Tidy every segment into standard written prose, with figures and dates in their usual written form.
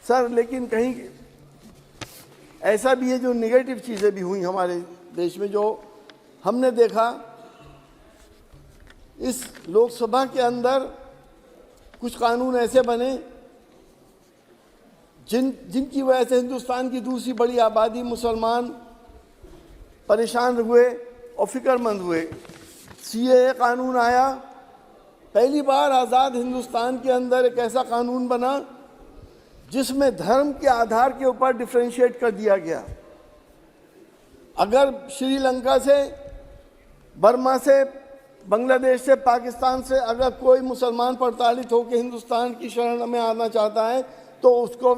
Sir लेकिन कहीं ऐसा भी है जो निगेटिव चीज़ें भी हुई हमारे देश में, जो हमने देखा इस लोकसभा के अंदर कुछ कानून ऐसे बने जिनकी वजह से हिंदुस्तान की दूसरी बड़ी आबादी मुसलमान परेशान हुए और फिक्रमंद हुए। सीएए कानून आया, पहली बार आज़ाद हिंदुस्तान के अंदर एक ऐसा कानून बना जिसमें धर्म के आधार के ऊपर डिफरेंशिएट कर दिया गया। अगर श्रीलंका से, बर्मा से, बांग्लादेश से, पाकिस्तान से अगर कोई मुसलमान प्रताड़ित होकर हिंदुस्तान की शरण में आना चाहता है तो उसको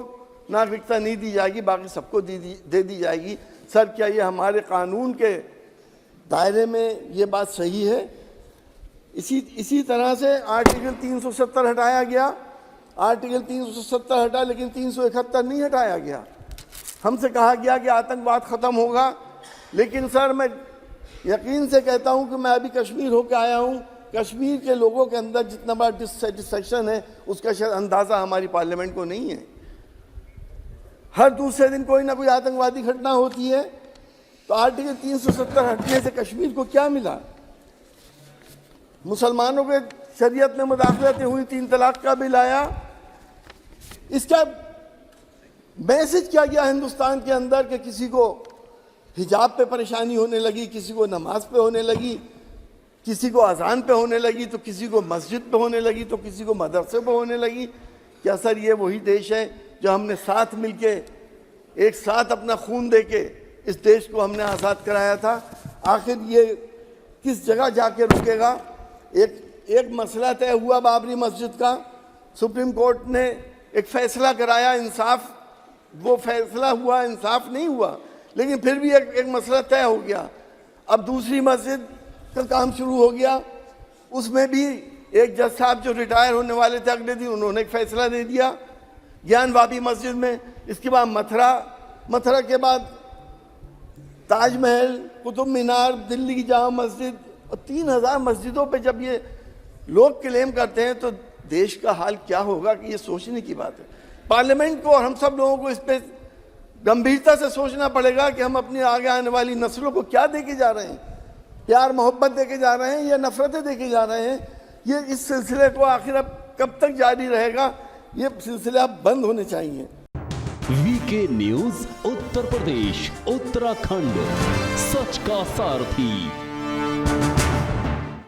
नागरिकता नहीं दी जाएगी, बाकी सबको दे दी जाएगी। सर क्या ये हमारे कानून के दायरे में ये बात सही है? इसी तरह से आर्टिकल 370 हटाया गया। आर्टिकल 370 हटा, लेकिन 371 नहीं हटाया गया। हमसे कहा गया कि आतंकवाद ख़त्म होगा, लेकिन सर मैं यकीन से कहता हूं कि मैं अभी कश्मीर होकर आया हूं। कश्मीर के लोगों के अंदर जितना बड़ा डिससेटिस्फैक्शन है उसका शायद अंदाज़ा हमारी पार्लियामेंट को नहीं है। हर दूसरे दिन कोई ना कोई आतंकवादी घटना होती है। तो आर्टिकल 370 हटने से कश्मीर को क्या मिला? मुसलमानों के शरीयत में मुदाखलतें हुई, 3 तलाक का बिल आया। इसका मैसेज क्या गया हिंदुस्तान के अंदर कि किसी को हिजाब पे परेशानी होने लगी, किसी को नमाज पे होने लगी, किसी को अजान पे होने लगी, तो किसी को मस्जिद पे होने लगी, तो किसी को मदरसे पे होने लगी। क्या सर ये वही देश है जो हमने साथ मिलके एक साथ अपना खून देके इस देश को हमने आज़ाद कराया था? आखिर ये किस जगह जाके रुकेगा? एक मसला तय हुआ बाबरी मस्जिद का, सुप्रीम कोर्ट ने एक फैसला कराया, इंसाफ वो फैसला हुआ, इंसाफ नहीं हुआ, लेकिन फिर भी एक मसला तय हो गया। अब दूसरी मस्जिद का काम शुरू हो गया, उसमें भी एक जज साहब जो रिटायर होने वाले थे अगले दिन, उन्होंने एक फैसला दे दिया ज्ञानवापी मस्जिद में। इसके बाद मथुरा के बाद ताजमहल, कुतुब मीनार, दिल्ली की जामा मस्जिद और 3000 मस्जिदों पे जब ये लोग क्लेम करते हैं तो देश का हाल क्या होगा कि ये सोचने की बात है। पार्लियामेंट को और हम सब लोगों को इस पर गंभीरता से सोचना पड़ेगा कि हम अपनी आगे आने वाली नस्लों को क्या देके जा रहे हैं, प्यार मोहब्बत देके जा रहे हैं या नफरतें देके जा रहे हैं। ये इस सिलसिले को आखिर अब कब तक जारी रहेगा? ये सिलसिला बंद होने चाहिए। वीके न्यूज उत्तर प्रदेश, उत्तराखंड, सच का सारथी।